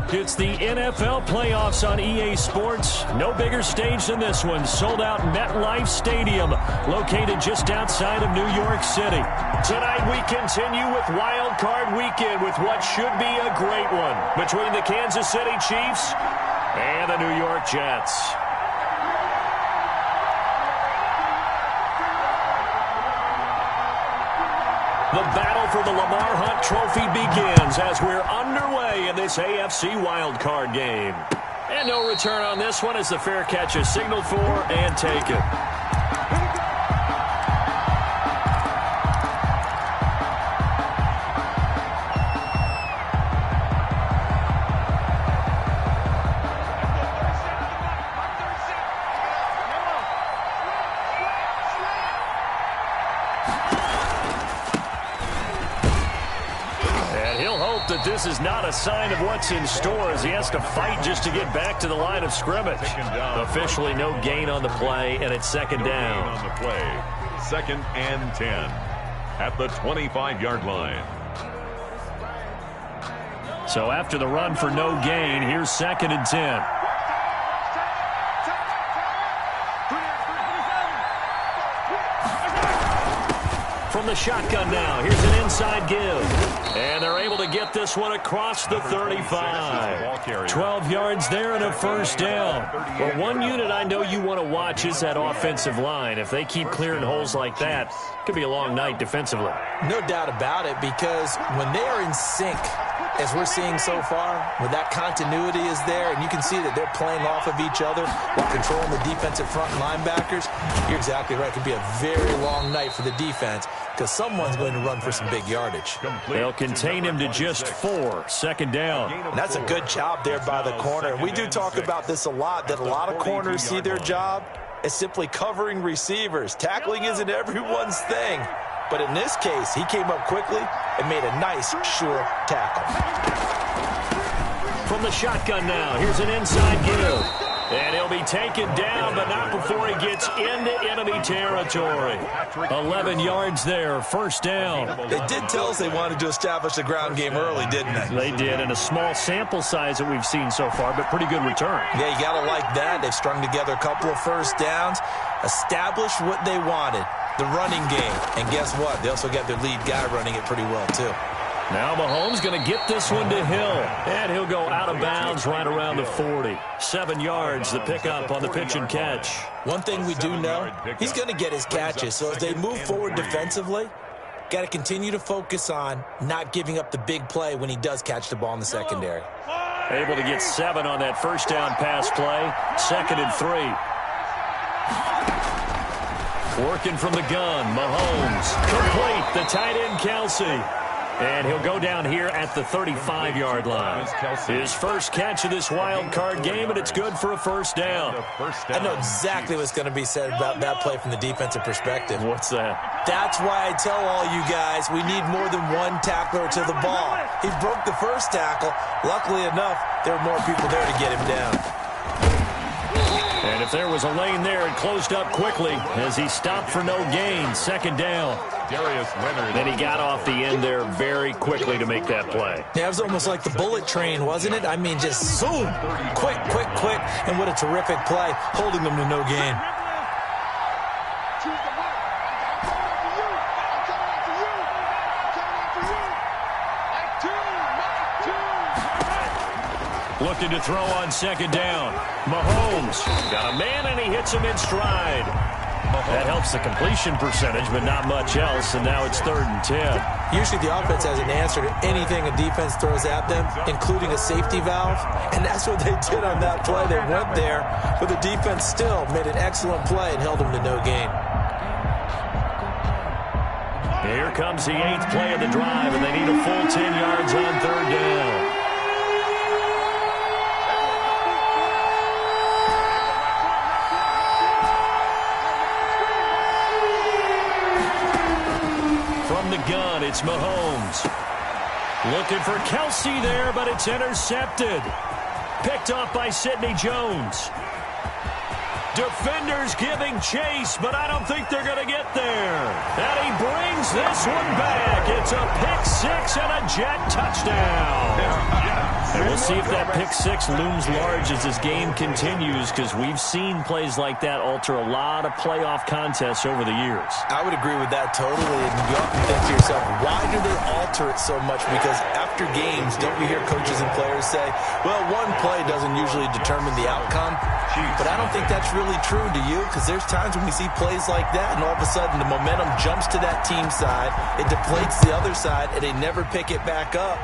It's the NFL playoffs on EA Sports. No bigger stage than this one. Sold out MetLife Stadium, located just outside of New York City. Tonight we continue with Wild Card Weekend with what should be a great one between the Kansas City Chiefs and the New York Jets. The battle for the Lamar Hunt Trophy begins as we're underway in this AFC wildcard game. And no return on this one as the fair catch is signaled for and taken. This is not a sign of what's in store as he has to fight just to get back to the line of scrimmage. Officially no gain on the play, and it's second down. On the play, 2nd and 10 at the 25-yard line. So after the run for no gain, here's 2nd and 10. From the shotgun now, here's an inside give. And they're able to get this one across the 35. 12 yards there and a first down. Well, one unit I know you want to watch is that offensive line. If they keep clearing holes like that, it could be a long night defensively. No doubt about it, because when they are in sync, as we're seeing so far, when that continuity is there, and you can see that they're playing off of each other while controlling the defensive front linebackers, you're exactly right. It could be a very long night for the defense because someone's going to run for some big yardage. They'll contain him to just 4. 2nd down. And that's a good job there by the corner. And we do talk about this a lot, that a lot of corners see their job as simply covering receivers. Tackling isn't everyone's thing. But in this case, he came up quickly and made a nice, sure tackle. From the shotgun now, here's an inside give. And he'll be taken down, but not before he gets into enemy territory. 11 yards there, first down. They did tell us they wanted to establish the ground game early, didn't they? They did, and a small sample size that we've seen so far, but pretty good return. Yeah, you got to like that. They've strung together a couple of first downs, established what they wanted, the running game. And guess what? They also got their lead guy running it pretty well, too. Now Mahomes going to get this one to Hill. And he'll go out of bounds right around the 40. 7 yards, the pickup on the pitch and catch. One thing we do know, he's going to get his catches. So as they move forward defensively, got to continue to focus on not giving up the big play when he does catch the ball in the secondary. Able to get 7 on that first down pass play. 2nd and 3. Working from the gun, Mahomes. Complete, the tight end, Kelsey. And he'll go down here at the 35-yard line. His first catch of this wild card game, and it's good for a first down. I know exactly what's going to be said about that play from the defensive perspective. What's that? That's why I tell all you guys we need more than one tackler to the ball. He broke the first tackle. Luckily enough, there were more people there to get him down. And if there was a lane there, it closed up quickly as he stopped for no gain. Second down. Then he got off the end there very quickly to make that play. Yeah, it was almost like the bullet train, wasn't it? I mean, just zoom, quick, quick, quick, and what a terrific play, holding them to no gain. Looking to throw on second down. Mahomes got a man, and he hits him in stride. That helps the completion percentage, but not much else, and now it's 3rd and 10. Usually the offense has an answer to anything a defense throws at them, including a safety valve, and that's what they did on that play. They went there, but the defense still made an excellent play and held them to no gain. Here comes the 8th play of the drive, and they need a full 10 yards on 3rd down. Gun, it's Mahomes. Looking for Kelsey there, but it's intercepted. Picked off by Sidney Jones. Defenders giving chase, but I don't think they're going to get there. And he brings this one back. It's a pick six and a Jet touchdown. And we'll see if that pick six looms large as this game continues, because we've seen plays like that alter a lot of playoff contests over the years. I would agree with that totally. And you often think to yourself, why do they alter it so much? Because after games, don't we hear coaches and players say, well, one play doesn't usually determine the outcome? But I don't think that's really true, do you? Because there's times when we see plays like that, and all of a sudden the momentum jumps to that team side, it deflates the other side, and they never pick it back up.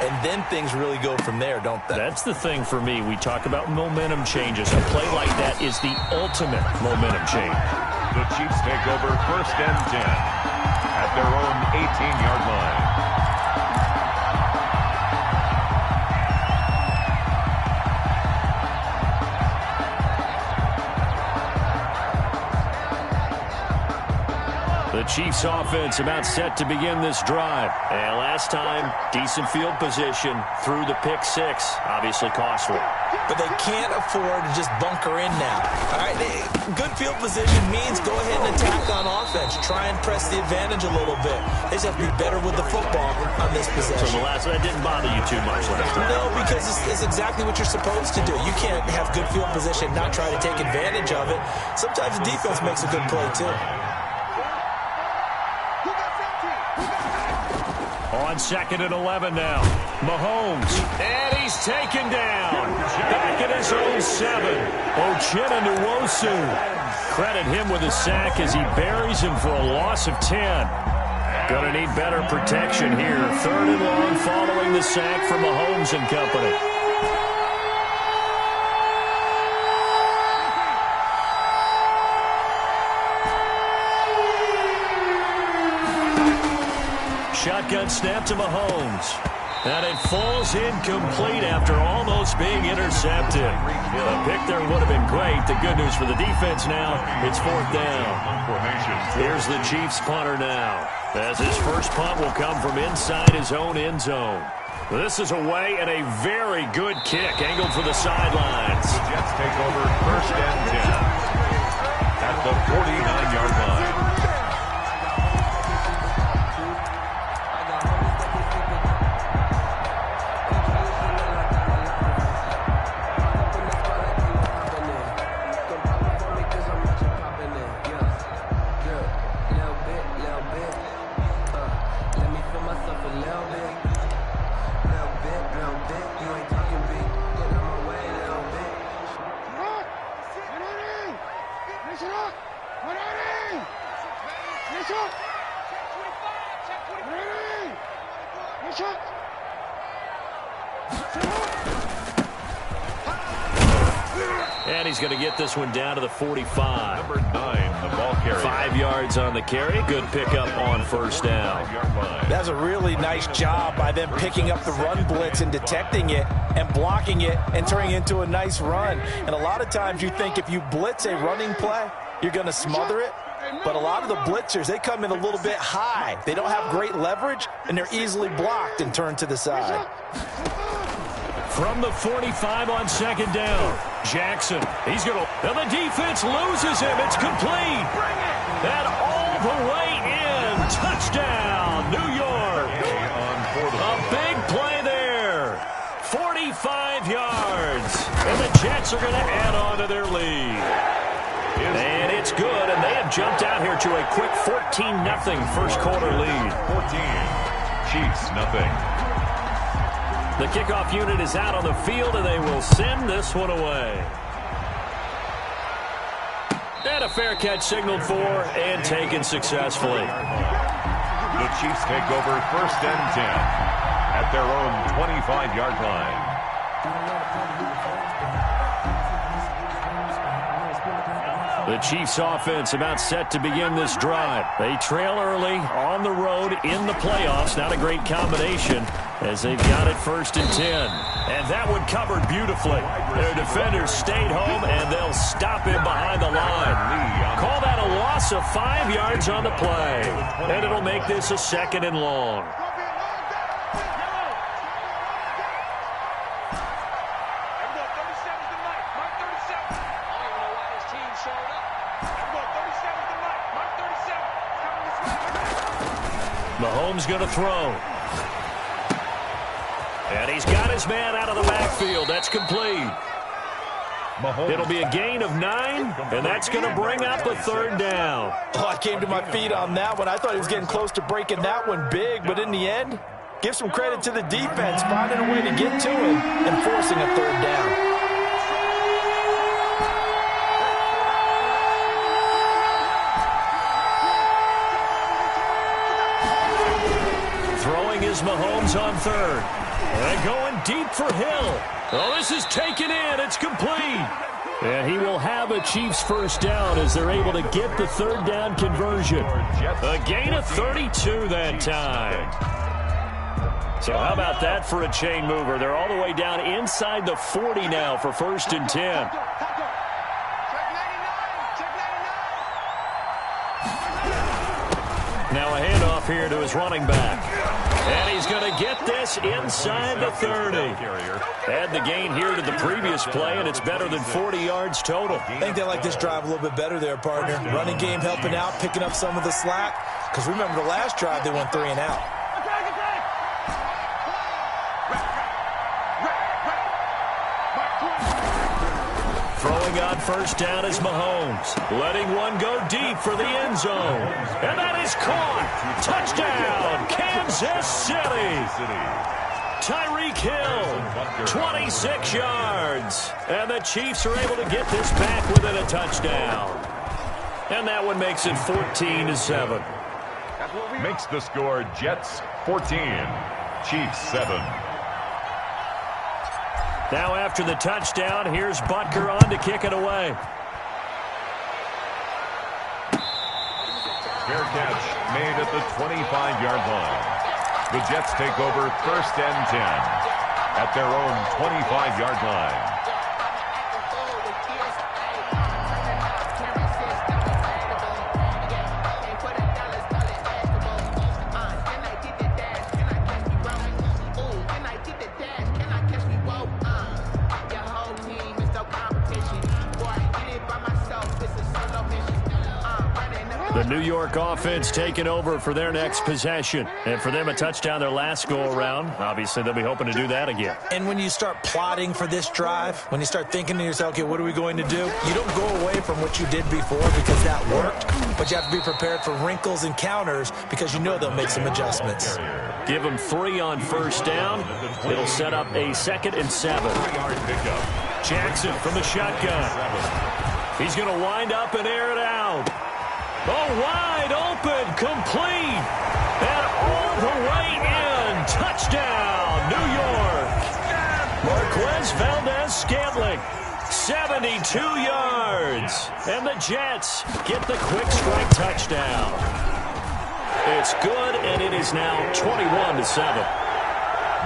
And then things really go from there, don't they? That's the thing for me. We talk about momentum changes. A play like that is the ultimate momentum change. The Chiefs take over 1st and 10 at their own 18-yard line. The Chiefs offense about set to begin this drive. And last time, decent field position through the pick six. Obviously costly. But they can't afford to just bunker in now. All right, good field position means go ahead and attack on offense. Try and press the advantage a little bit. They just have to be better with the football on this possession. So that didn't bother you too much last time? No, because it's exactly what you're supposed to do. You can't have good field position and not try to take advantage of it. Sometimes the defense makes a good play, too. On 2nd and 11 now. Mahomes. And he's taken down. Back at his own 7. Uchenna Nwosu. Credit him with a sack as he buries him for a loss of 10. Going to need better protection here. 3rd and long following the sack from Mahomes and company. Shotgun snap to Mahomes. And it falls incomplete after almost being intercepted. A pick there would have been great. The good news for the defense now, it's 4th down. Here's the Chiefs punter now, as his first punt will come from inside his own end zone. This is away and a very good kick, angled for the sidelines. The Jets take over 1st and 10 at the 49-yard line. And he's going to get this one down to the 45. Number 9, the ball carrier. 5 yards on the carry. Good pickup on first down. That's a really nice job by them picking up the run blitz and detecting it and blocking it and turning it into a nice run. And a lot of times you think if you blitz a running play, you're going to smother it. But a lot of the blitzers, they come in a little bit high. They don't have great leverage, and they're easily blocked and turned to the side. From the 45 on second down, Jackson. He's going to... And the defense loses him. It's complete. And all the way in. Touchdown, New York. A big play there. 45 yards. And the Jets are going to add on to their lead. And it's good, and they have jumped out here to a quick 14-0 first quarter lead. 14, Chiefs, nothing. The kickoff unit is out on the field, and they will send this one away. And a fair catch signaled for and taken successfully. The Chiefs take over first and 10 at their own 25-yard line. The Chiefs offense about set to begin this drive. They trail early on the road in the playoffs. Not a great combination as they've got it first and 10. And that one covered beautifully. Their defenders stayed home, and they'll stop him behind the line. Call that a loss of 5 yards on the play. And it'll make this a second and long. Mahomes going to throw. And he's got his man out of the backfield. That's complete. It'll be a gain of 9, and that's going to bring up the third down. Oh, I came to my feet on that one. I thought he was getting close to breaking that one big, but in the end, give some credit to the defense, finding a way to get to him and forcing a third down. Is Mahomes on third. And going deep for Hill. Oh, this is taken in. It's complete. And he will have a Chiefs first down as they're able to get the third down conversion. A gain of 32 that time. So how about that for a chain mover? They're all the way down inside the 40 now for first and 10. Now a handoff here to his running back. And he's going to get this inside the 30. Add the gain here to the previous play, and it's better than 40 yards total. I think they like this drive a little bit better there, partner. Running game helping out, picking up some of the slack. Because remember the last drive, they went 3 and out. Throwing on first down is Mahomes. Letting one go deep for the end zone. And that is caught. Touchdown, Kansas City. Tyreek Hill, 26 yards. And the Chiefs are able to get this back within a touchdown. And that one makes it 14-7. Makes the score Jets 14, Chiefs 7. Now after the touchdown, here's Butker on to kick it away. Fair catch made at the 25-yard line. The Jets take over first and 10 at their own 25-yard line. The New York offense taking over for their next possession. And for them, a touchdown their last go-around. Obviously, they'll be hoping to do that again. And when you start plotting for this drive, when you start thinking to yourself, okay, what are we going to do? You don't go away from what you did before because that worked. But you have to be prepared for wrinkles and counters because you know they'll make some adjustments. Give them 3 on first down. It'll set up a 2nd and 7. Jackson from the shotgun. He's going to wind up and air it out. Oh, wide open, complete, and all the way in. Touchdown, New York. Marquez Valdez-Scantling, 72 yards. And the Jets get the quick strike touchdown. It's good, and it is now 21-7.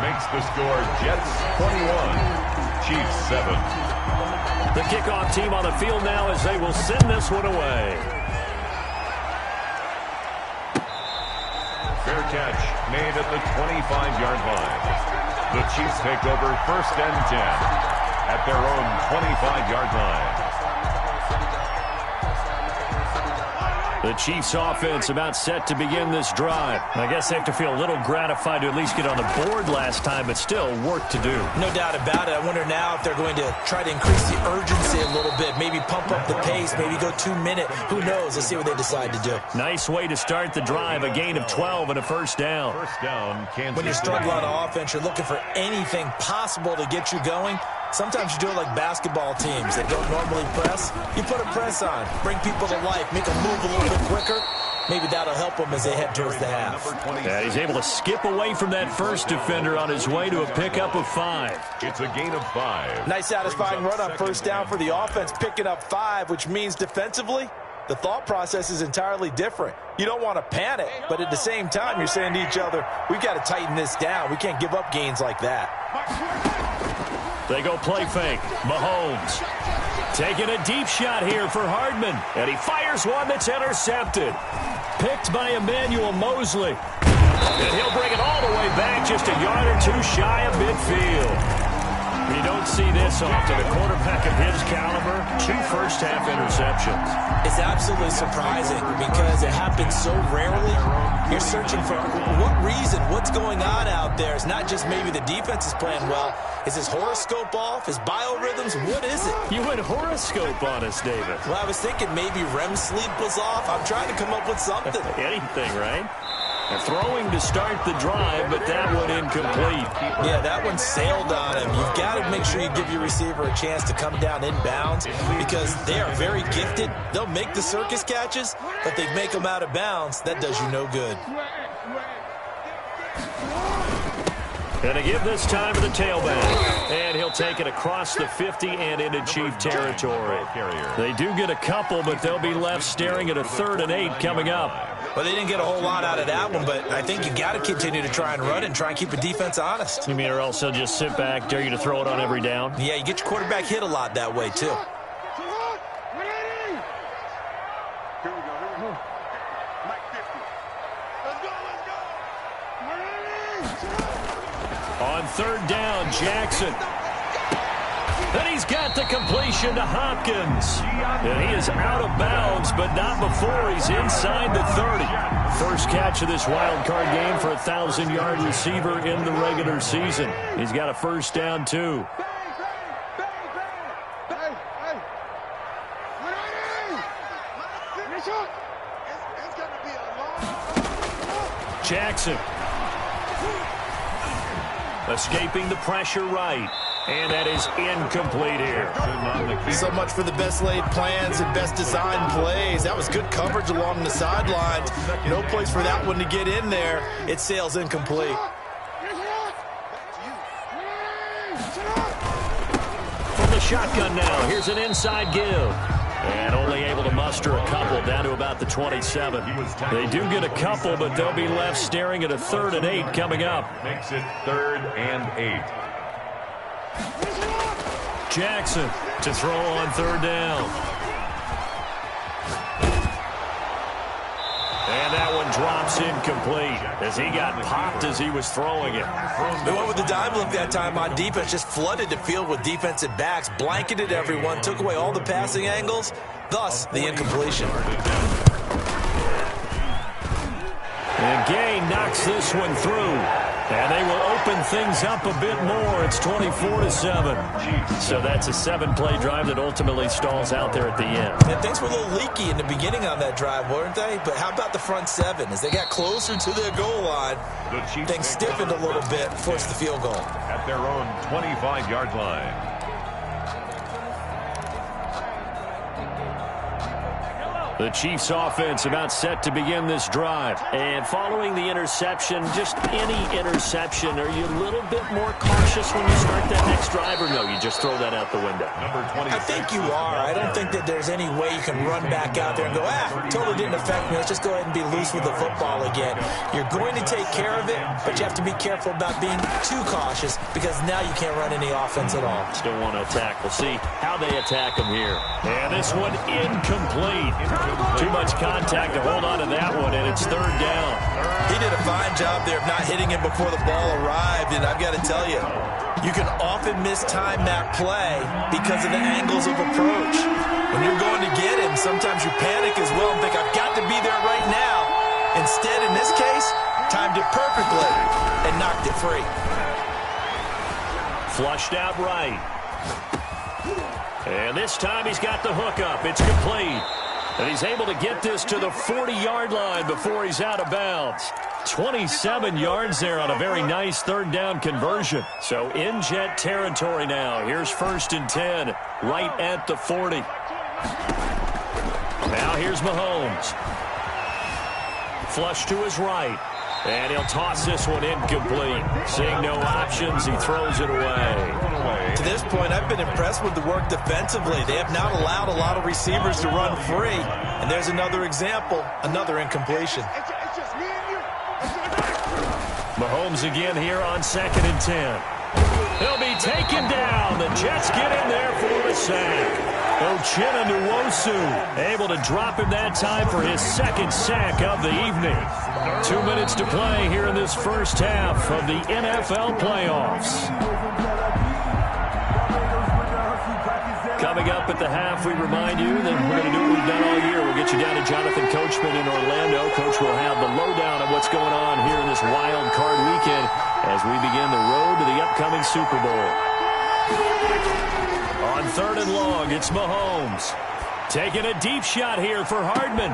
Makes the score Jets 21, Chiefs 7. The kickoff team on the field now as they will send this one away. Fair catch made at the 25-yard line. The Chiefs take over 1st and 10 at their own 25-yard line. The Chiefs offense about set to begin this drive. I guess they have to feel a little gratified to at least get on the board last time, but still work to do. No doubt about it. I wonder now if they're going to try to increase the urgency a little bit, maybe pump up the pace, maybe go 2-minute. Who knows? Let's see what they decide to do. Nice way to start the drive, a gain of 12 and a first down. First down, Kansas When you're struggling on offense, you're looking for anything possible to get you going. Sometimes you do it like basketball teams that don't normally press. You put a press on, bring people to life, make them move a little bit quicker. Maybe that'll help them as they head towards the half. Yeah, he's able to skip away from that first defender on his way to a pickup of 5. It's a gain of 5. Nice satisfying run on first down for the offense, picking up 5, which means defensively, the thought process is entirely different. You don't want to panic, but at the same time, you're saying to each other, we've got to tighten this down. We can't give up gains like that. They go play fake. Mahomes taking a deep shot here for Hardman. And he fires one that's intercepted. Picked by Emmanuel Mosley. And he'll bring it all the way back just a yard or 2 shy of midfield. You don't see this often. A quarterback of his caliber, 2 first-half interceptions. It's absolutely surprising because it happens so rarely. You're searching for what reason, what's going on out there. It's not just maybe the defense is playing well. Is his horoscope off? His biorhythms? What is it? You went horoscope on us, David. Well, I was thinking maybe REM sleep was off. I'm trying to come up with something. Anything, right? Throwing to start the drive, but that one incomplete. Yeah, that one sailed on him. You've got to make sure you give your receiver a chance to come down inbounds because they are very gifted. They'll make the circus catches, but they make them out of bounds. That does you no good. And to give this time to the tailback. And he'll take it across the 50 and into Chief territory. They do get a couple, but they'll be left staring at a 3rd and 8 coming up. Well, they didn't get a whole lot out of that one, but I think you got to continue to try and run and try and keep a defense honest. You mean or else they'll just sit back, dare you to throw it on every down? Yeah, you get your quarterback hit a lot that way, too. On 3rd down, Jackson. And he's got the completion to Hopkins. And he is out of bounds, but not before he's inside the 30. First catch of this wild card game for a 1,000-yard receiver in the regular season. He's got a first down, too. Jackson. Escaping the pressure right. And that is incomplete here. So much for the best laid plans and best designed plays. That was good coverage along the sidelines. No place for that one to get in there. It sails incomplete. From the shotgun now, here's an inside give. And only able to muster a couple down to about the 27. They do get a couple, but they'll be left staring at a 3rd and 8 coming up. Makes it 3rd and 8. Jackson to throw on 3rd down. And that one drops incomplete as he got popped as he was throwing it. They went with the dime look that time on defense, just flooded the field with defensive backs, blanketed everyone, took away all the passing angles, thus the incompletion. And Gay knocks this one through. And they will open things up a bit more. It's 24-7. So that's a 7-play drive that ultimately stalls out there at the end. And things were a little leaky in the beginning on that drive, weren't they? But how about the front 7? As they got closer to their goal line, things stiffened a little bit, forced the field goal. At their own 25-yard line. The Chiefs offense about set to begin this drive. And following the interception, just any interception, are you a little bit more cautious when you start that next drive, or no, you just throw that out the window? I think you are. I don't think that there's any way you can run back out there and go, totally didn't affect me. Let's just go ahead and be loose with the football again. You're going to take care of it, but you have to be careful about being too cautious because now you can't run any offense at all. Still want to attack. We'll see how they attack them here. And this one incomplete. Too much contact to hold on to that one, and it's third down. He did a fine job there of not hitting him before the ball arrived, and I've got to tell you, you can often mistime that play because of the angles of approach. When you're going to get him, sometimes you panic as well and think, I've got to be there right now. Instead, in this case, timed it perfectly and knocked it free. Flushed out right. And this time he's got the hook up. It's complete. And he's able to get this to the 40-yard line before he's out of bounds. 27 yards there on a very nice third down conversion. So in Jet territory now. Here's 1st and 10, right at the 40. Now here's Mahomes. Flush to his right. And he'll toss this one incomplete. Seeing no options, he throws it away. To this point, I've been impressed with the work defensively. They have not allowed a lot of receivers to run free. And there's another example, another incompletion. Mahomes again here on 2nd and 10. He'll be taken down. The Jets get in there for the sack. Uchenna Nwosu able to drop him that time for his 2nd sack of the evening. 2 minutes to play here in this first half of the NFL playoffs. Coming up at the half, we remind you that we're going to do what we've done all year. We'll get you down to Jonathan Coachman in Orlando. Coach will have the lowdown of what's going on here in this wild card weekend as we begin the road to the upcoming Super Bowl. On 3rd and long, it's Mahomes. Taking a deep shot here for Hardman.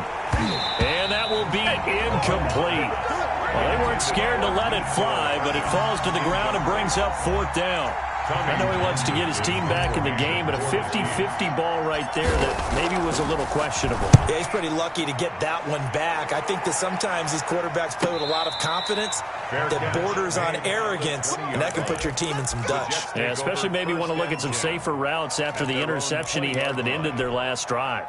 And that will be incomplete. Well, they weren't scared to let it fly, but it falls to the ground and brings up 4th down. I know he wants to get his team back in the game, but a 50-50 ball right there that maybe was a little questionable. Yeah, he's pretty lucky to get that one back. I think that sometimes these quarterbacks play with a lot of confidence that borders on arrogance, and that can put your team in some Dutch. Yeah, especially maybe want to look at some safer routes after the interception he had that ended their last drive.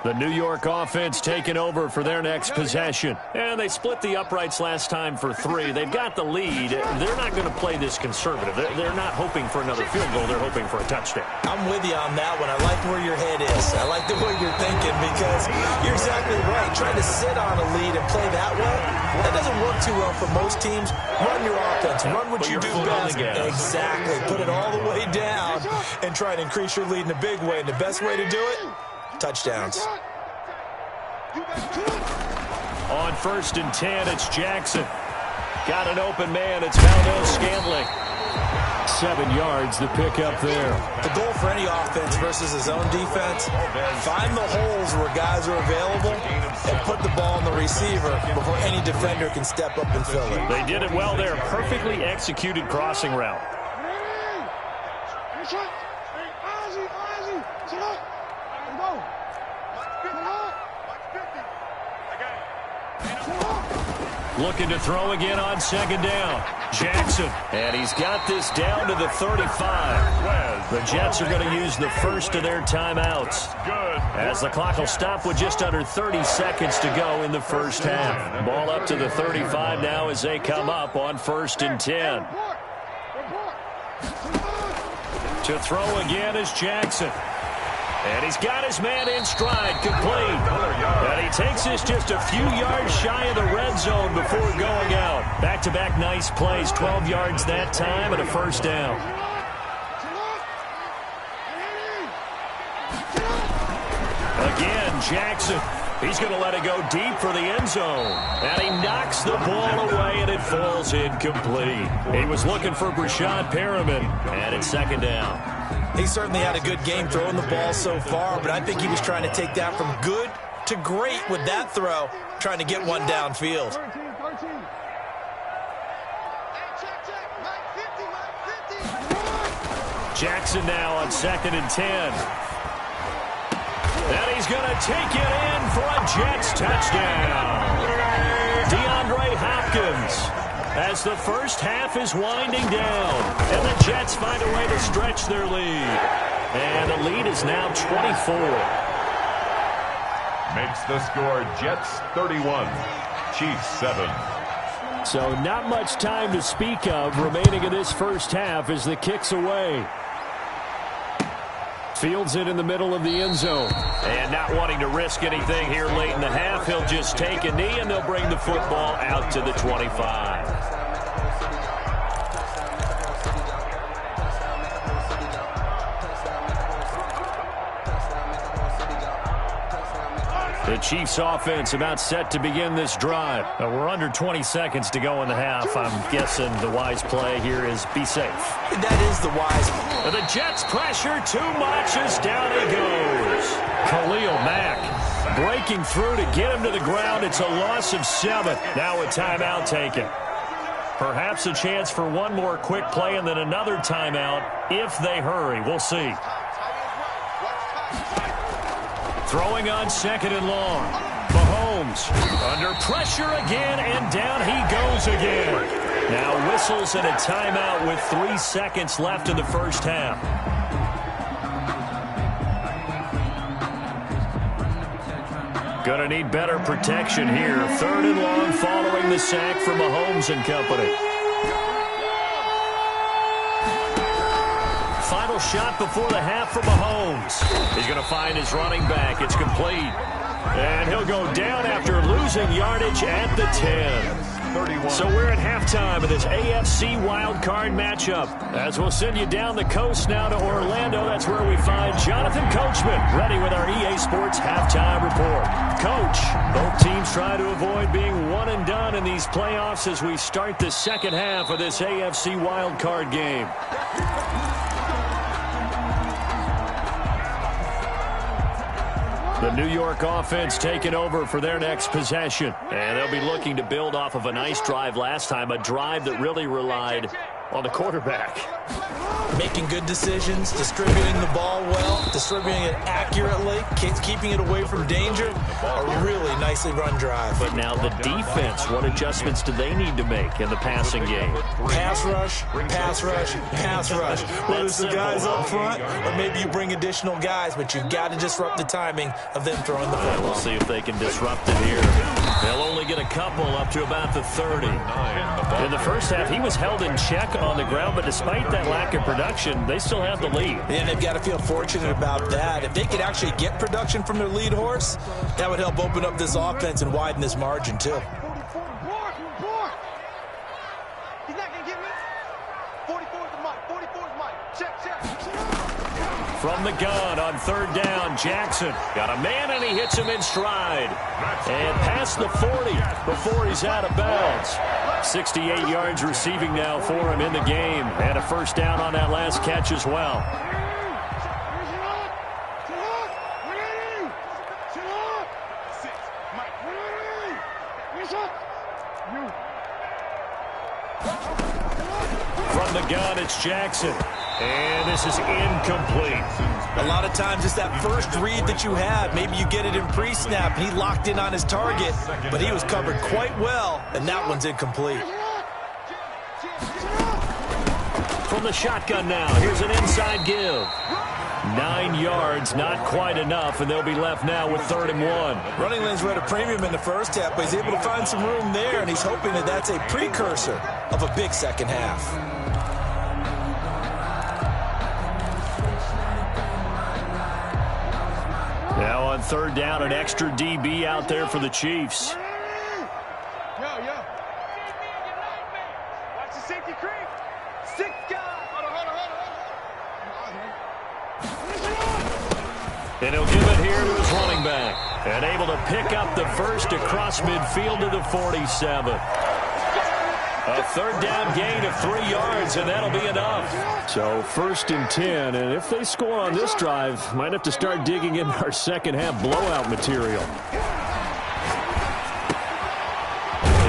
The New York offense taking over for their next possession. And they split the uprights last time for 3. They've got the lead. They're not going to play this conservative. They're not hoping for another field goal. They're hoping for a touchdown. I'm with you on that one. I like where your head is. I like the way you're thinking because you're exactly right. Trying to sit on a lead and play that way, that doesn't work too well for most teams. Run your offense. Run what you do best. Exactly. Put it all the way down and try to increase your lead in a big way. And the best way to do it, touchdowns. On 1st and 10, it's Jackson. Got an open man. It's Valdez-Scantling. 7 yards, the pickup there. The goal for any offense versus his own defense, find the holes where guys are available and put the ball on the receiver before any defender can step up and fill it. They did it well there. Perfectly executed crossing route. Looking to throw again on 2nd down. Jackson. And he's got this down to the 35. The Jets are going to use the first of their timeouts. As the clock will stop with just under 30 seconds to go in the first half. Ball up to the 35 now as they come up on 1st and 10. To throw again is Jackson. And he's got his man in stride, complete. And he takes this just a few yards shy of the red zone before going out. Back-to-back nice plays, 12 yards that time and a 1st down. Again, Jackson. He's going to let it go deep for the end zone. And he knocks the ball away, and it falls incomplete. He was looking for Brashad Perriman, and it's 2nd down. He certainly had a good game throwing the ball so far, but I think he was trying to take that from good to great with that throw, trying to get one downfield. Jackson now on 2nd and 10. And he's going to take it in for a Jets touchdown. DeAndre Hopkins, as the first half is winding down, and the Jets find a way to stretch their lead. And the lead is now 24. Makes the score Jets 31, Chiefs 7. So not much time to speak of remaining in this first half as the kick's away. Fields it in the middle of the end zone. And not wanting to risk anything here late in the half, he'll just take a knee and they'll bring the football out to the 25. The Chiefs offense about set to begin this drive. We're under 20 seconds to go in the half. I'm guessing the wise play here is be safe. That is the wise play. The Jets pressure too much as down he goes. Khalil Mack breaking through to get him to the ground. It's a loss of 7. Now a timeout taken. Perhaps a chance for one more quick play and then another timeout if they hurry. We'll see. Throwing on 2nd and long. Mahomes under pressure again, and down he goes again. Now whistles and a timeout with 3 seconds left in the first half. Gonna need better protection here. 3rd and long following the sack from Mahomes and company. Final shot before the half for Mahomes. He's going to find his running back. It's complete. And he'll go down after losing yardage at the 10. 31. So we're at halftime of this AFC wildcard matchup. As we'll send you down the coast now to Orlando, that's where we find Jonathan Coachman, ready with our EA Sports halftime report. Coach, both teams try to avoid being one and done in these playoffs as we start the second half of this AFC wildcard game. The New York offense taking over for their next possession. And they'll be looking to build off of a nice drive last time, a drive that really relied on the quarterback. Making good decisions, distributing the ball well, distributing it accurately, keeping it away from danger. A really nicely run drive. But now the defense, what adjustments do they need to make in the passing game? Pass rush, pass rush, pass rush. Whether it's the guys up front or maybe you bring additional guys, but you've got to disrupt the timing of them throwing the football. We'll see if they can disrupt it here. They'll only get a couple up to about the 30. In the first half, he was held in check on the ground, but despite that lack of production, they still have the lead. And they've got to feel fortunate about that. If they could actually get production from their lead horse, that would help open up this offense and widen this margin, too. He's not going to get me. 44 is the mic. 44 is mic. Check. From the gun on 3rd down, Jackson got a man and he hits him in stride. And past the 40 before he's out of bounds. 68 yards receiving now for him in the game. And a first down on that last catch as well. From the gun, it's Jackson. And this is incomplete. A lot of times it's that first read that you have. Maybe you get it in pre-snap, and he locked in on his target, but he was covered quite well, and that one's incomplete. From the shotgun now, here's an inside give. 9 yards, not quite enough, and they'll be left now with 3rd and 1. Running lanes were at a premium in the first half, but he's able to find some room there, and he's hoping that that's a precursor of a big second half. Now on 3rd down, an extra DB out there for the Chiefs. Yo. Watch the safety creep. 6 guys. And he'll give it here to his running back. And able to pick up the first across midfield to the 47. A 3rd down gain of 3 yards, and that'll be enough. So 1st and 10, and if they score on this drive, might have to start digging in our second half blowout material.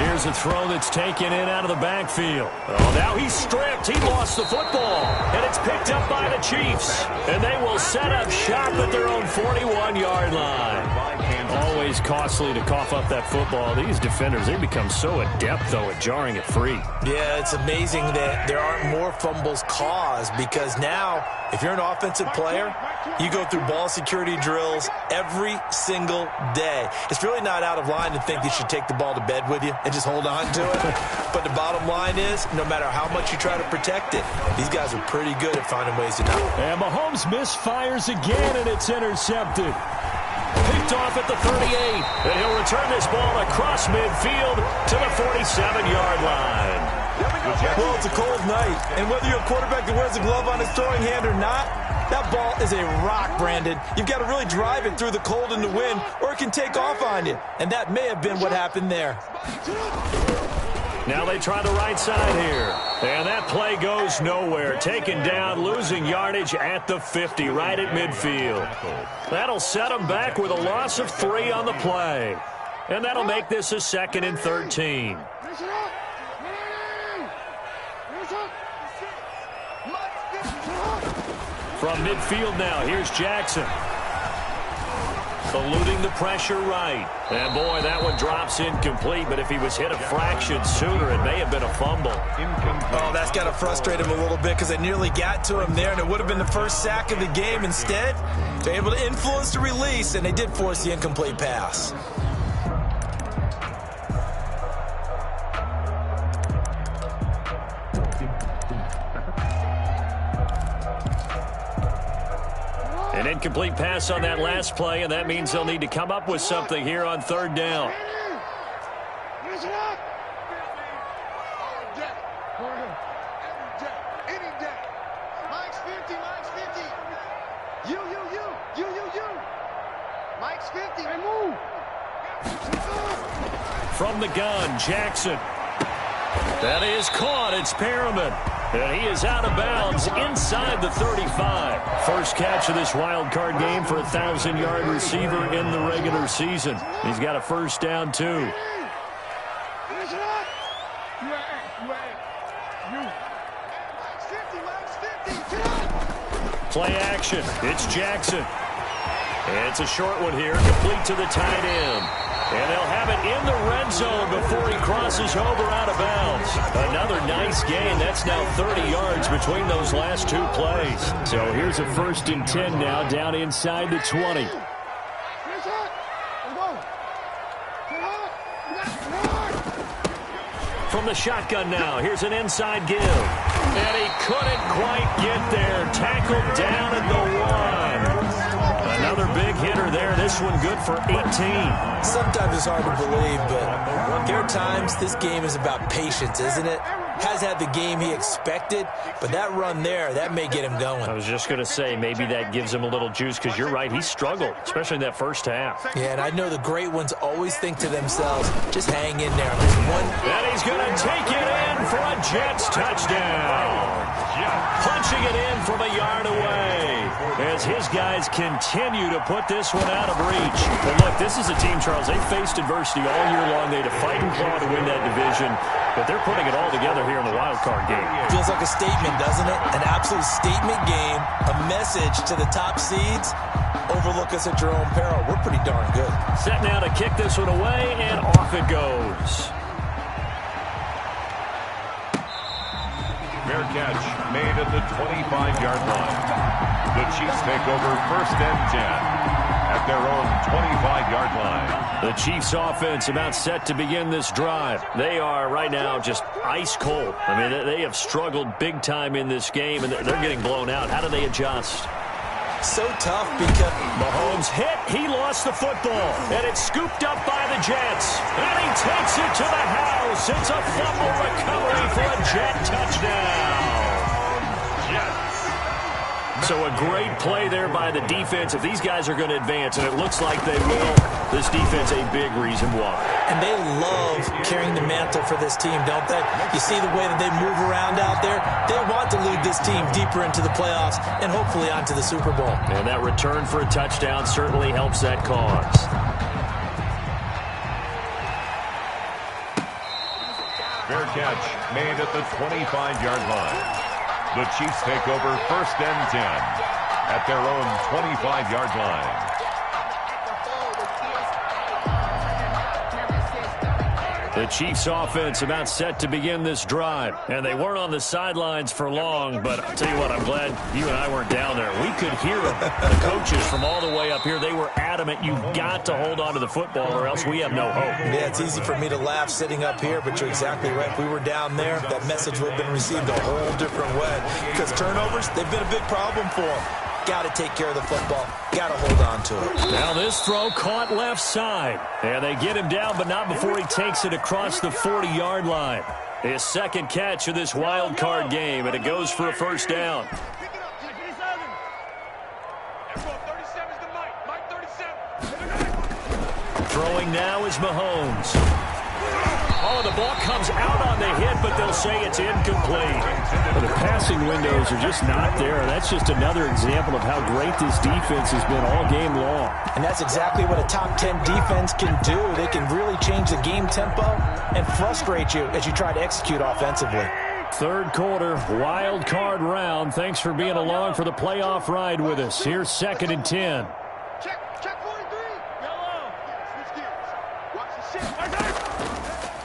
Here's Here's a throw that's taken in out of the backfield. Oh, now he's stripped. He lost the football. And it's picked up by the Chiefs. And they will set up shop at their own 41-yard line. Always costly to cough up that football. These defenders, they become so adept, though, at jarring it free. Yeah, it's amazing that there aren't more fumbles caused, because now, if you're an offensive player, you go through ball security drills every single day. It's really not out of line to think you should take the ball to bed with you and just hold on to it. But the bottom line is, no matter how much you try to protect it, these guys are pretty good at finding ways to not. And Mahomes misfires again, and it's intercepted. Picked off at the 38, and he'll return this ball across midfield to the 47-yard line. Well, it's a cold night, and whether you're a quarterback that wears a glove on his throwing hand or not, that ball is a rock, Brandon. You've got to really drive it through the cold and the wind, or it can take off on you, and that may have been what happened there. Now they try the right side here. And that play goes nowhere. Taken down, losing yardage at the 50, right at midfield. That'll set them back with a loss of 3 on the play. And that'll make this a 2nd and 13. From midfield now, here's Jackson. Eluding the pressure right. And, boy, that one drops incomplete, but if he was hit a fraction sooner, it may have been a fumble. Oh, that's got to frustrate him a little bit, because they nearly got to him there, and it would have been the first sack of the game. Instead, they're able to influence the release, and they did force the incomplete pass. An incomplete pass on that last play, and that means they'll need to come up with something here on 3rd down. From the gun, Jackson. That is caught. It's Perriman. And he is out of bounds inside the 35. First catch of this wild card game for a 1,000-yard receiver in the regular season. He's got a first down, too. Play action. It's Jackson. It's a short one here, complete to the tight end. And they'll have it in the red zone before he crosses over out of bounds. Another nice gain. That's now 30 yards between those last 2 plays. So here's a 1st and 10 now, down inside the 20. From the shotgun now, here's an inside give. And he couldn't quite get there. Tackled down at the 1. Another big hitter there. This one good for 18. Sometimes it's hard to believe, but there are times this game is about patience, isn't it? Has had the game he expected, but that run there, that may get him going. I was just going to say, maybe that gives him a little juice, because you're right, he struggled, especially in that first half. Yeah, and I know the great ones always think to themselves, just hang in there. There's one. And he's going to take it in for a Jets touchdown. Punching it in from a yard away as his guys continue to put this one out of reach. But look, this is a team, Charles, they faced adversity all year long. They had to fight and claw to win that division, but they're putting it all together here in the wild card game. Feels like a statement, doesn't it? An absolute statement game, a message to the top seeds. Overlook us at your own peril. We're pretty darn good. Set now to kick this one away, and off it goes. Fair catch made at the 25-yard line. The Chiefs take over 1st and 10 at their own 25-yard line. The Chiefs offense about set to begin this drive. They are right now just ice cold. I mean, they have struggled big time in this game, and they're getting blown out. How do they adjust? So tough because Mahomes hit. He lost the football, and it's scooped up by the Jets. And he takes it to the house. It's a fumble recovery for a Jet touchdown. So a great play there by the defense. If these guys are going to advance, and it looks like they will, this defense a big reason why. And they love carrying the mantle for this team, don't they? You see the way that they move around out there? They want to lead this team deeper into the playoffs and hopefully onto the Super Bowl. And that return for a touchdown certainly helps that cause. Fair catch made at the 25-yard line. The Chiefs take over 1st and 10 at their own 25-yard line. The Chiefs offense about set to begin this drive. And they weren't on the sidelines for long, but I'll tell you what, I'm glad you and I weren't down there. We could hear them. The coaches from all the way up here, they were adamant. You've got to hold on to the football or else we have no hope. Yeah, it's easy for me to laugh sitting up here, but you're exactly right. If we were down there, that message would have been received a whole different way. Because turnovers, they've been a big problem for them. Got to take care of the football. Got to hold on to it. Now this throw caught left side. And they get him down, but not before he takes it across the 40-yard line. His second catch of this wild card game, and it goes for a first down. Throwing now is Mahomes. Oh, the ball comes out on the hit, but they'll say it's incomplete. Well, the passing windows are just not there. That's just another example of how great this defense has been all game long. And that's exactly what a top 10 defense can do. They can really change the game tempo and frustrate you as you try to execute offensively. Third quarter, wild card round. Thanks for being along for the playoff ride with us. Here's 2nd and 10. Check 43. Yellow. Switch gears. Watch the shit.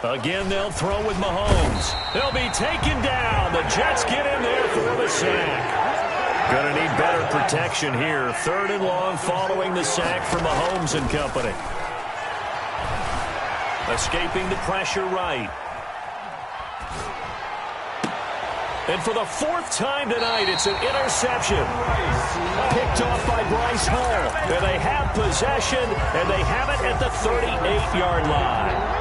Again, they'll throw with Mahomes. They'll be taken down. The Jets get in there for the sack. Going to need better protection here. 3rd and long following the sack from Mahomes and company. Escaping the pressure right. And for the 4th time tonight, it's an interception. Picked off by Bryce Hall. And they have possession, and they have it at the 38-yard line.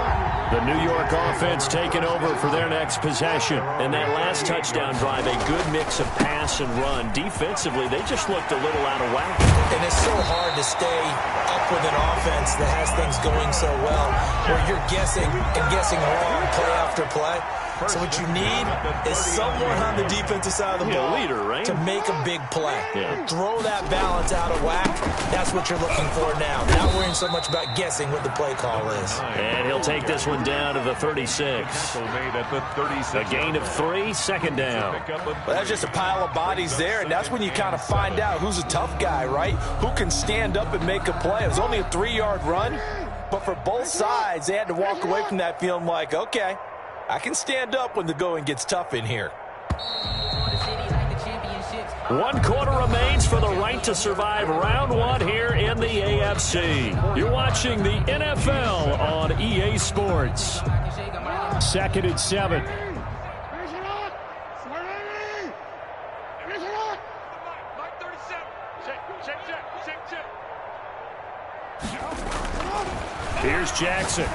The New York offense taking over for their next possession. And that last touchdown drive, a good mix of pass and run. Defensively, they just looked a little out of whack. And it's so hard to stay up with an offense that has things going so well, where you're guessing and guessing wrong play after play. So what you need is someone on the defensive side of the ball leader, right? to make a big play. Yeah. Throw that balance out of whack. That's what you're looking for now. Not worrying so much about guessing what the play call is. And he'll take this one down to the 36. A gain of 3, 2nd down. Well, that's just a pile of bodies there, and that's when you kind of find out who's a tough guy, right? Who can stand up and make a play. It was only a 3-yard run, but for both sides, they had to walk away from that feeling like, okay, I can stand up when the going gets tough in here. 1 quarter remains for the right to survive round 1 here in the AFC. You're watching the NFL on EA Sports. 2nd and 7. Here's Jackson.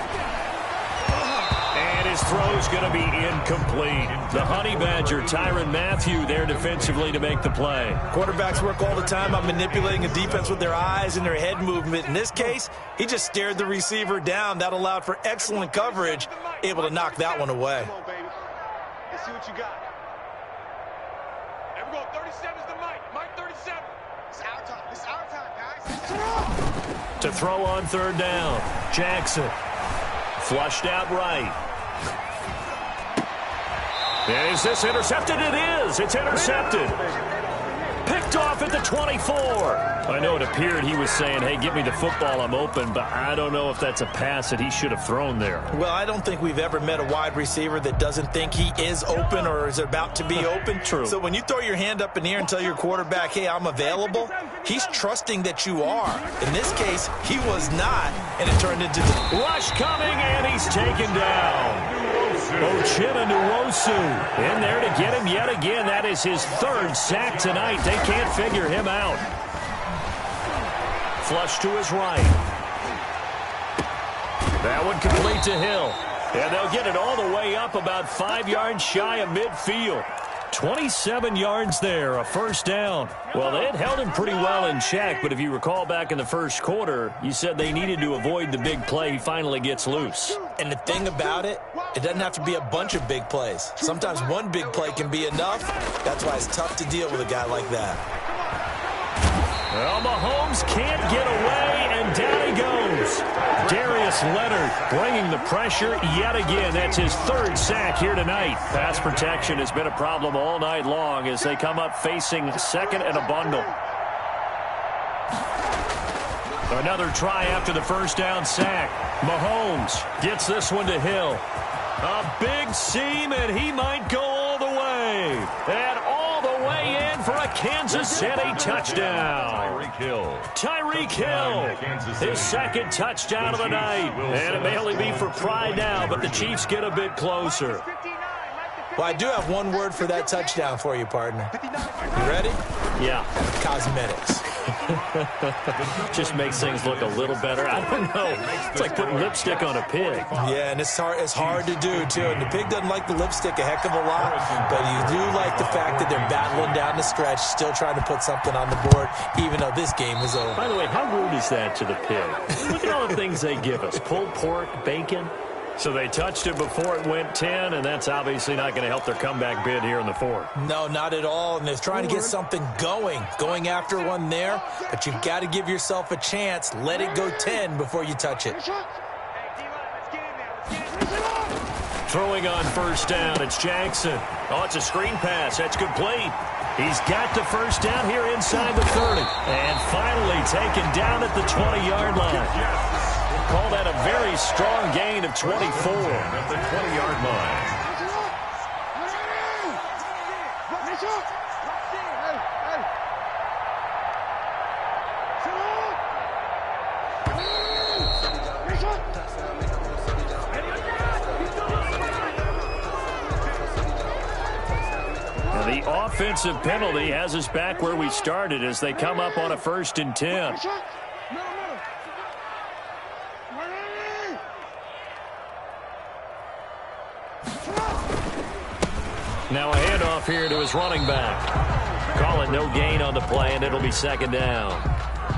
And his throw's going to be incomplete. The Honey Badger, Tyrann Mathieu, there defensively to make the play. Quarterbacks work all the time on manipulating a defense with their eyes and their head movement. In this case, he just stared the receiver down. That allowed for excellent coverage, able to knock that one away. Come on, baby. Let's see what you got. There we go. 37's the mic. Mike 37. It's our time. It's our time, guys. To throw on 3rd down, Jackson. Flushed out right. Is this intercepted? It is. It's intercepted. Picked off at the 24. I know it appeared he was saying, hey, give me the football, I'm open, but I don't know if that's a pass that he should have thrown there. Well, I don't think we've ever met a wide receiver that doesn't think he is open or is about to be open. True. So when you throw your hand up in the air and tell your quarterback, hey, I'm available, he's trusting that you are. In this case, he was not, and it turned into the Rush coming, and he's taken down. Ochena Nwosu in there to get him yet again. That is his 3rd sack tonight. They can't figure him out. Flush to his right. That one complete to Hill. And they'll get it all the way up about 5 yards shy of midfield. 27 yards there, a first down. Well, they had held him pretty well in check, but if you recall back in the first quarter, you said they needed to avoid the big play. He finally gets loose. And the thing about it, it doesn't have to be a bunch of big plays. Sometimes one big play can be enough. That's why it's tough to deal with a guy like that. Well, Mahomes can't get away, and down he goes. Darius Darius Leonard bringing the pressure yet again. That's his third sack here tonight. Pass protection has been a problem all night long as they come up facing second and a bundle. Another try after the first down sack. Mahomes gets this one to Hill. A big seam, and he might go all the way. And all the way in for a Kansas City touchdown. Tyreek Hill, his second touchdown of the night. And it may only be for pride now, but the Chiefs get a bit closer. Well, I do have one word for that touchdown for you, partner. You ready? Yeah. Cosmetics. Just makes things look a little better. I don't know. It's like putting lipstick on a pig. Yeah, and it's hard to do, too. And the pig doesn't like the lipstick a heck of a lot, but you do like the fact that they're battling down the stretch, still trying to put something on the board, even though this game is over. By the way, how rude is that to the pig? Look at all the things they give us. Pulled pork, bacon. So they touched it before it went 10, and that's obviously not going to help their comeback bid here in the fourth. No, not at all, and they're trying to get something going after one there, but you've got to give yourself a chance. Let it go 10 before you touch it. Throwing on first down, it's Jackson. Oh, it's a screen pass. That's complete. He's got the first down here inside the 30, and finally taken down at the 20-yard line. Call that a very strong gain of 24 at the 20-yard line. Now the offensive penalty has us back where we started as they come up on a 1st and 10. Now a handoff here to his running back. Call it no gain on the play, and it'll be 2nd down.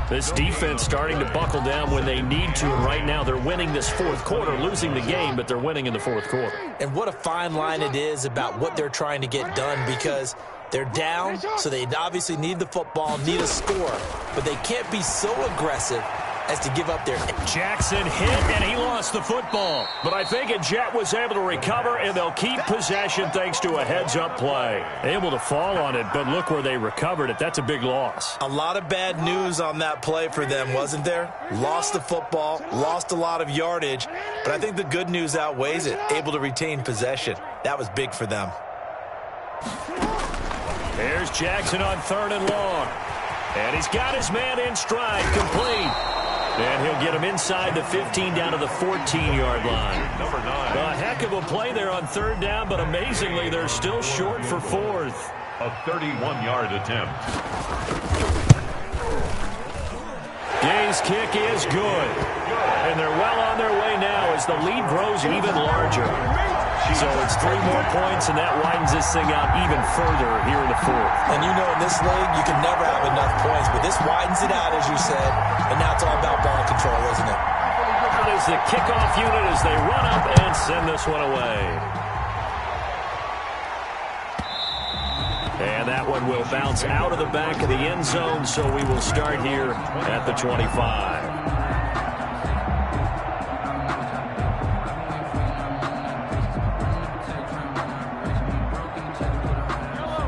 This defense starting to buckle down when they need to, and right now they're winning this 4th quarter, losing the game, but they're winning in the 4th quarter. And what a fine line it is about what they're trying to get done, because they're down, so they obviously need the football, need a score, but they can't be so aggressive as to give up their... Jackson hit, and he lost the football. But I think Jet was able to recover, and they'll keep possession thanks to a heads-up play. Able to fall on it, but look where they recovered it. That's a big loss. A lot of bad news on that play for them, wasn't there? Lost the football, lost a lot of yardage, but I think the good news outweighs it. Able to retain possession. That was big for them. There's Jackson on 3rd and long. And he's got his man in stride, complete. And he'll get him inside the 15 down to the 14-yard line. Number 9. A heck of a play there on 3rd down, but amazingly, they're still short for 4th. A 31-yard attempt. Gay's kick is good. And they're well on their way now as the lead grows even larger. So it's 3 more points, and that widens this thing out even further here in the 4th. And you know in this league, you can never have enough points, but this widens it out, as you said, and now it's all about ball control, isn't it? There's the kickoff unit as they run up and send this one away. And that one will bounce out of the back of the end zone, so we will start here at the 25.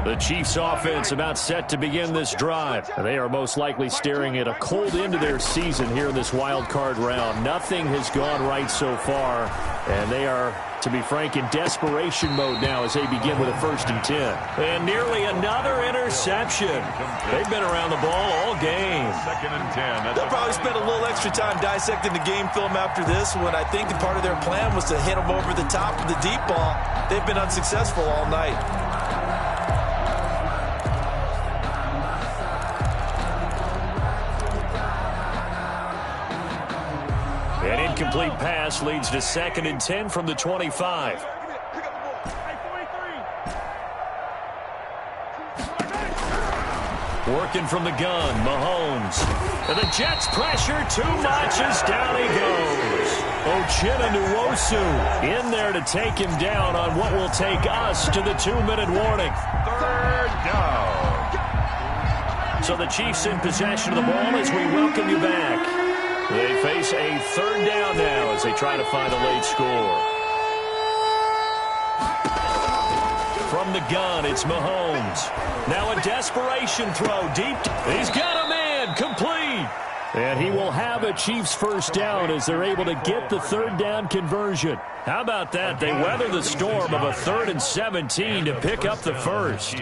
The Chiefs offense about set to begin this drive. They are most likely staring at a cold end to their season here in this wild card round. Nothing has gone right so far, and they are, to be frank, in desperation mode now as they begin with a 1st and 10. And nearly another interception. They've been around the ball all game. 2nd and 10. They'll probably spend a little extra time dissecting the game film after this one. I think part of their plan was to hit them over the top of the deep ball. They've been unsuccessful all night. An incomplete pass leads to 2nd and 10 from the 25. Working from the gun, Mahomes. And the Jets pressure too much as down he goes. Uchenna Nwosu in there to take him down on what will take us to the 2-minute warning. 3rd down. So the Chiefs in possession of the ball as we welcome you back. They face a third down now as they try to find a late score. From the gun, it's Mahomes. Now a desperation throw deep. He's got a man complete. And he will have a Chiefs first down as they're able to get the third down conversion. How about that? They weather the storm of a 3rd and 17 to pick up the first.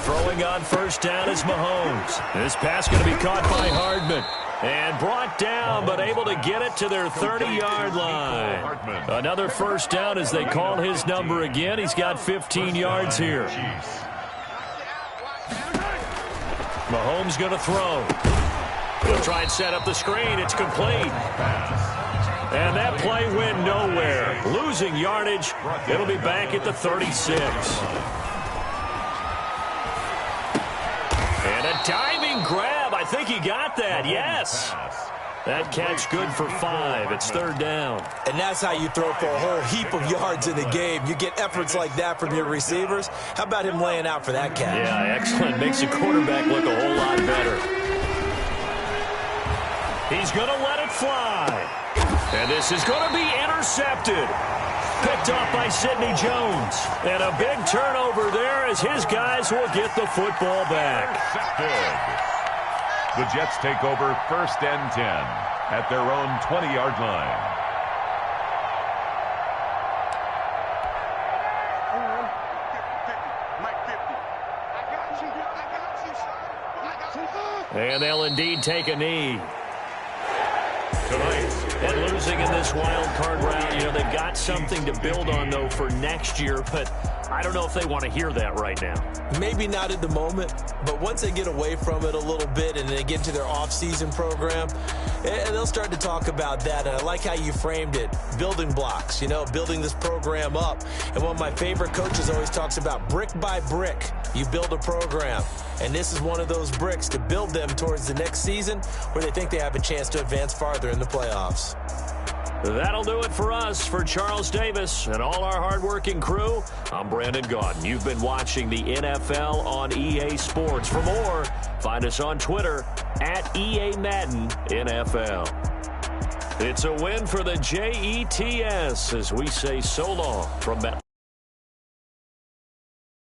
Throwing on first down is Mahomes. This pass going to be caught by Hardman. And brought down, but able to get it to their 30-yard line. Another first down as they call his number again. He's got 15 yards here. Mahomes going to throw. He'll try and set up the screen. It's complete. And that play went nowhere. Losing yardage. It'll be back at the 36. And a diving grab. I think he got that. Yes. That catch good for 5. It's third down. And that's how you throw for a whole heap of yards in the game. You get efforts like that from your receivers. How about him laying out for that catch? Yeah, excellent. Makes the quarterback look a whole lot better. He's going to let it fly. And this is going to be intercepted. Picked off by Sidney Jones. And a big turnover there as his guys will get the football back. The Jets take over 1st and 10 at their own 20-yard line. And they'll indeed take a knee. Tonight. And losing in this wild card round, you know, they've got something to build on, though, for next year. But I don't know if they want to hear that right now. Maybe not at the moment, but once they get away from it a little bit and they get to their off-season program, they'll start to talk about that. And I like how you framed it, building blocks, you know, building this program up. And one of my favorite coaches always talks about brick by brick, you build a program. And this is one of those bricks to build them towards the next season where they think they have a chance to advance farther in the playoffs. That'll do it for us. For Charles Davis and all our hardworking crew, I'm Brandon Gaudin. You've been watching the NFL on EA Sports. For more, find us on Twitter at EA Madden NFL. It's a win for the Jets as we say so long from Matt.